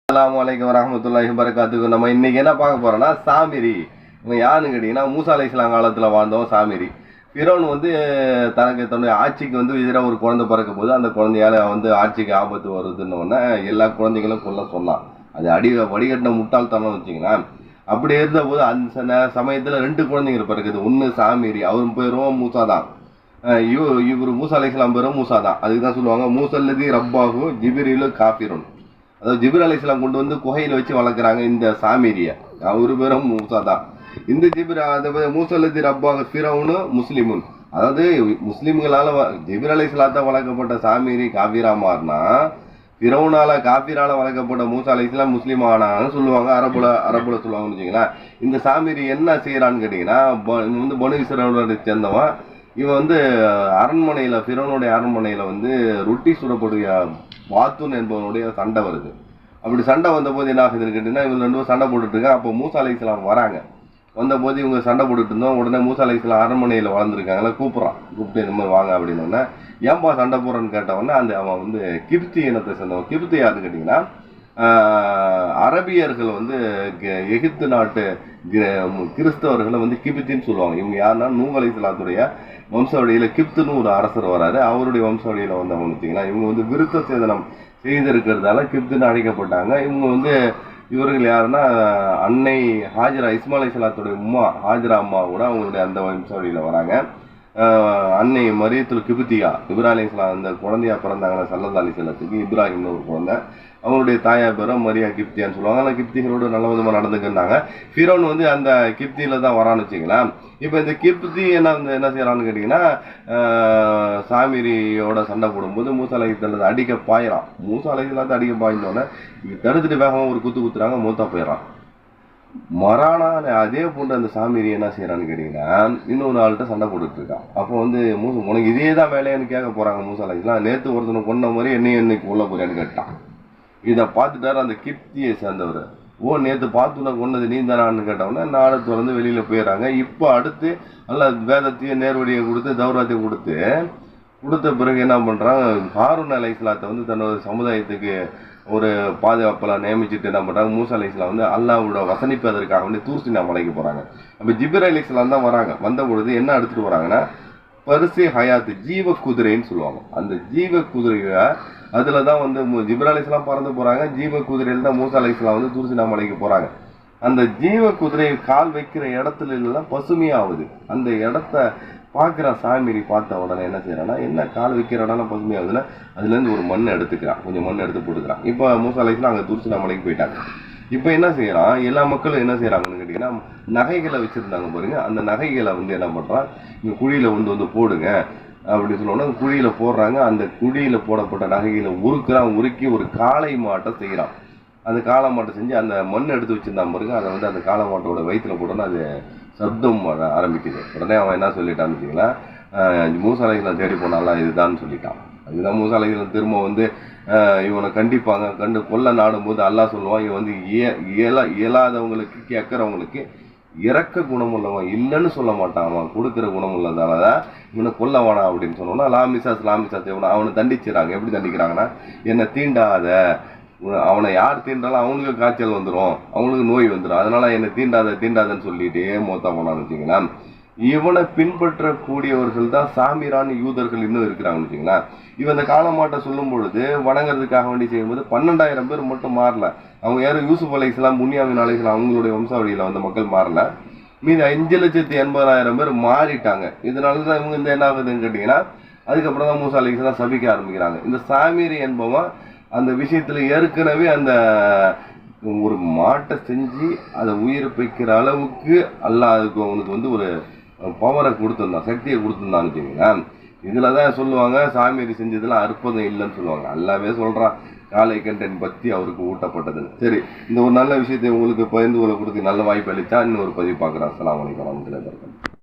அஸ்ஸலாமு அலைக்கும் வரஹ்மத்துல்லாஹி வபரகாத்துஹு. நம்ம இன்னைக்கு என்ன பார்க்க போறோம்னா சாமிரி. இவன் யாருன்னு கேட்டீங்கன்னா மூசா அலைஹிஸ்ஸலாம் காலத்துல வாழ்ந்தவன் சாமிரி. ஃபிரௌன் தன்னுடைய ஆட்சிக்கு எதிராக ஒரு குழந்தை பிறக்கும் போது அந்த குழந்தையால ஆட்சிக்கு ஆபத்து வருதுன்னு உடனே எல்லா குழந்தைகளும் கொல்ல சொன்னான். அது வடிகட்டின முட்டாள்தனம் வச்சுங்கன்னா. அப்படி இருந்த போது அந்த சமயத்துல 2 குழந்தைங்க பிறகுது. ஒன்று சாமிரி, அவரும் பேரும் மூசா தான். இவர் மூசா அலைஹிஸ்ஸலாம் பேரும் மூசா தான். அதுக்கு தான் சொல்லுவாங்க மூசல்லதி ரப்பாஹு ஜிப்ரீலு காஃபிருன். அதாவது ஜிப்ரீல் அலைஹிஸ்ஸலாம் கொண்டு குகையில வச்சு வளர்க்குறாங்க இந்த சாமிரிய. அவரு பேரும் மூசா தான். இந்த மூசல்லதி ரப்பாஹு ஃபிரௌனு முஸ்லிமுன். அதாவது முஸ்லிம்களால ஜிப்ரீல் அலைஹிஸ்ஸலாத்தால் வளர்க்கப்பட்ட சாமிரி காஃபிரா மாறினா, ஃபிரௌனால காஃபிரால வளர்க்கப்பட்ட மூசா அலைஹிஸ்ஸலாம் முஸ்லீம் ஆனான்னு சொல்லுவாங்க. அரபுல சொல்லுவாங்கன்னு வச்சுங்களேன். இந்த சாமிரி என்ன செய்யறான்னு கேட்டீங்கன்னா, பனு இஸ்ரவேலை சேர்ந்தவன். இவன் அரண்மனையில ஃபிரௌனுடைய அரண்மனையில ரொட்டி சுடக்கூடிய வாத்துன் என்பவனுடைய சண்டை வருது. அப்படி சண்டை வந்த போது என்ன ஆகுதுன்னு கேட்டீங்கன்னா, இவங்க 2 பேரும் சண்டை போட்டுட்டு இருக்காங்க. அப்போ மூசா அலைஹிஸ்ஸலாம் வராங்க. வந்தபோது இவங்க சண்டை போட்டுட்டு இருந்தோம். உடனே மூசா அலைஹிஸ்ஸலாம் அரண்மனையில வளர்ந்துருக்காங்களா, கூப்பிட்டு இந்த மாதிரி வாங்க அப்படின்னு. ஏன்பா சண்டை போடுறன்னு கேட்டவொடனே அவன் கிப்தி இனத்தை சேர்ந்தவன். கிப்தி யாருன்னு கேட்டீங்கன்னா, அரபியர்கள் எகிப்து நாட்டு கிறிஸ்தவர்களை கிபித்தின்னு சொல்லுவாங்க. இவங்க யாருன்னா நூஹ் அலைஹிஸ்ஸலாத்துடைய வம்சாவளியில கிப்துன்னு ஒரு அரசர் வராரு. அவருடைய வம்சாவளியில வந்தவங்க வச்சுக்கலாம். இவங்க விருத்த சேதனம் செய்திருக்கிறதால கிப்துன்னு அழைக்கப்பட்டாங்க. இவங்க இவர்கள் யாருன்னா அன்னை ஹாஜரா, இஸ்மாயில் அலைஹிஸ்ஸலாத்துடைய உம்மா ஹாஜரா அம்மா கூட அவங்களுடைய அந்த வம்சாவளியில வராங்க. அன்னை மரியத்துல் கிப்தியா, இப்ராஹிம் அலைஹிஸ்ஸலாம் அந்த குழந்தையா பிறந்தாங்களா ஸல்லல்லாஹு அலைஹி வஸல்லத்துக்கு, இப்ராஹிம்னு ஒரு குழந்தை. அவங்களுடைய தாயார் பேரும் மரியா கிப்தியான்னு சொல்லுவாங்க. ஆனால் கிப்திகளோடு நல்ல விதமாக நடந்துக்கிட்டாங்க. ஃபிரௌன் அந்த கிப்தியில தான் வரான்னு வச்சுக்கலாம். இப்போ இந்த கிப்தி என்ன செய்யறான்னு கேட்டிங்கன்னா, சாமிரியோட சண்டை போடும்போது மூசா அலைஹிஸ்ஸலாம் அடிக்க பாயிறான். மூசா அலைஹிஸ்ஸலாம் அடிக்க பாய்ந்தோடனே தடுத்துட்டு வேகமாக ஒரு குத்துறாங்க, மூத்தா போயிடறான். மறானான அதே போன்று அந்த சாமிரி என்ன செய்யறான்னு கேட்டீங்கன்னா, இன்னொரு ஆள்கிட்ட சண்டை போட்டுட்டு இருக்கான். அப்போ உனக்கு இதே தான் வேலையான்னு கேட்க போறாங்க மூசா அலைஹிஸ்ஸலாம். நேற்று ஒருத்தனை கொன்ன மாதிரி என்னைக்கு உள்ள போறியான்னு கேட்டான். இதை பார்த்துட்டாரு அந்த கிப்தியை சேர்ந்தவர். நேற்று பார்த்துன கொன்னது நீ தானான்னு கேட்டவொடனே நாளை திறந்து வெளியில போயிடறாங்க. இப்போ அடுத்து நல்லா வேதத்தையும் நேர்வழியை கொடுத்து தௌராத்தையும் கொடுத்த பிறகு என்ன பண்றாங்க, ஹாரூன் அலைஹிஸ்ஸலாத்தை தன்னோட சமுதாயத்துக்கு ஒரு பாதுகாப்பெல்லாம் நியமிச்சுட்டு என்ன பண்றாங்க, மூசா அலைஹிஸ்ஸலாம் அல்லாஹ்வோட வசனிப்பதற்காக தூர் சீனா மலைக்கு போறாங்க. அப்ப ஜிப்ரீல் அலைஹிஸ்ஸலாம் தான் வராங்க. வந்த பொழுது என்ன எடுத்துட்டு வராங்கன்னா, பரிசு ஹயாத்து ஜீவ குதிரைன்னு சொல்லுவாங்க. அந்த ஜீவ குதிரையை அதுலதான் ஜிப்ரீல் அலைஹிஸ்ஸலாம் பறந்து போறாங்க. ஜீவ குதிரையில தான் மூசா அலைஹிஸ்ஸலாம் தூர் சீனா மலைக்கு போறாங்க. அந்த ஜீவ குதிரையை கால் வைக்கிற இடத்துல எல்லாம் பசுமையாகுது. அந்த இடத்த பார்க்குற சாமிரி பார்த்த உடனே என்ன செய்யறான்னா, என்ன கால் வைக்கிற இடம்லாம் பசுமையாகுதுன்னா அதுல இருந்து ஒரு மண்ணை எடுத்துக்கிறான், கொஞ்சம் மண் எடுத்து போட்டுக்கிறான். இப்போ மூசா அலைஹிஸ்ஸலாம் அங்கே தூர் சீனா மலைக்கு போயிட்டாங்க. இப்போ என்ன செய்யறான், எல்லா மக்களும் என்ன செய்யறாங்கன்னு கேட்டீங்கன்னா, நகைகளை வச்சிருந்தாங்க பாருங்க. அந்த நகைகளை என்ன பண்றான், இங்க குழியில போடுங்க அப்படின்னு சொல்லணும்னா குழியில போடுறாங்க. அந்த குழியில போடப்பட்ட நகைகளை உருக்கி ஒரு காளை மாட்டை செய்யறான். அந்த காளை மாட்டை செஞ்சு அந்த மண் எடுத்து வச்சிருந்தான் பாருங்க, அதை அந்த காளை மாட்டோட வயிற்றுல போட்டோன்னா அது சப்தம் ஆரம்பிக்குது. உடனே அவன் என்ன சொல்லிட்டான்னு வச்சுங்களா, மூசா அலைஹிஸ்ஸலாம் தேடி போனாலாம் இதுதான் சொல்லிட்டான். அதுதான் மூசா அலைஹிஸ்ஸலாம் திரும்ப இவனை கண்டிப்பாங்க. கொல்ல நாடும் போது அல்லாஹ் சொல்லுவான், இவன் இயலாதவங்களுக்கு கேட்கறவங்களுக்கு இறக்க குணம் உள்ளவன் இல்லைன்னு சொல்ல மாட்டான். அவன் கொடுக்குற குணம் உள்ளதாலதான் இவனை கொல்ல வேணாம் அப்படின்னு சொன்னோம்னா லாமிசாஸ் அவனை தண்டிச்சுறாங்க. எப்படி தண்டிக்கிறாங்கன்னா, என்னை தீண்டாத, அவனை யார் தீண்டாலும் அவனுக்கு காய்ச்சல் வந்துடும், அவனுக்கு நோய் வந்துடும், அதனால என்னை தீண்டாதன்னு சொல்லிட்டே மோத்தா போனான்னு வச்சுங்களேன். இவனை பின்பற்றக்கூடியவர்கள் தான் சாமிரான் யூதர்கள் இன்னும் இருக்கிறாங்கன்னு வச்சுங்களேன். இவன் இந்த காலமாட்டை சொல்லும் பொழுது வணங்குறதுக்காக வேண்டி செய்யும்போது 12,000 பேர் மட்டும் மாறல. அவங்க யாரும் யூசுப் அலைஹிஸ்ஸலாம், புன்யாமின் அலைஹிஸ்ஸலாம் அவங்களுடைய வம்சாவளியில வந்த மக்கள் மாறல. மீது 5,80,000 பேர் மாறிட்டாங்க. இதனாலதான் இவங்க என்ன ஆகுதுன்னு கேட்டீங்கன்னா, அதுக்கப்புறம் தான் மூசா அலைஹிஸ்ஸலாம் சபிக்க ஆரம்பிக்கிறாங்க. இந்த சாமிரி என்பவன் அந்த விஷயத்துல ஏற்கனவே அந்த ஒரு மாட்டை செஞ்சு அதை உயிர்ப்பிக்கிற அளவுக்கு அல்லாஹ் அதுக்கு அவனுக்கு ஒரு பவரை கொடுத்துருந்தான், சக்தியை கொடுத்துருந்தான்னு வச்சுக்கோங்களேன். இதுலதான் சொல்லுவாங்க சாமிரி செஞ்சதுலாம் அற்புதம் இல்லைன்னு சொல்லுவாங்க. அல்லாவே சொல்றான் காலை கண்டன் பக்தி அவருக்கு ஊட்டப்பட்டதுன்னு. சரி, இந்த ஒரு நல்ல விஷயத்தை உங்களுக்கு பகிர்ந்து கொள்ள கொடுத்து நல்ல வாய்ப்பு அளித்தா இன்னொரு பதிவு பார்க்குறேன். அஸ்ஸலாமு அலைக்கும் வரஹ்மத்துல்லாஹி வபரகாத்துஹு.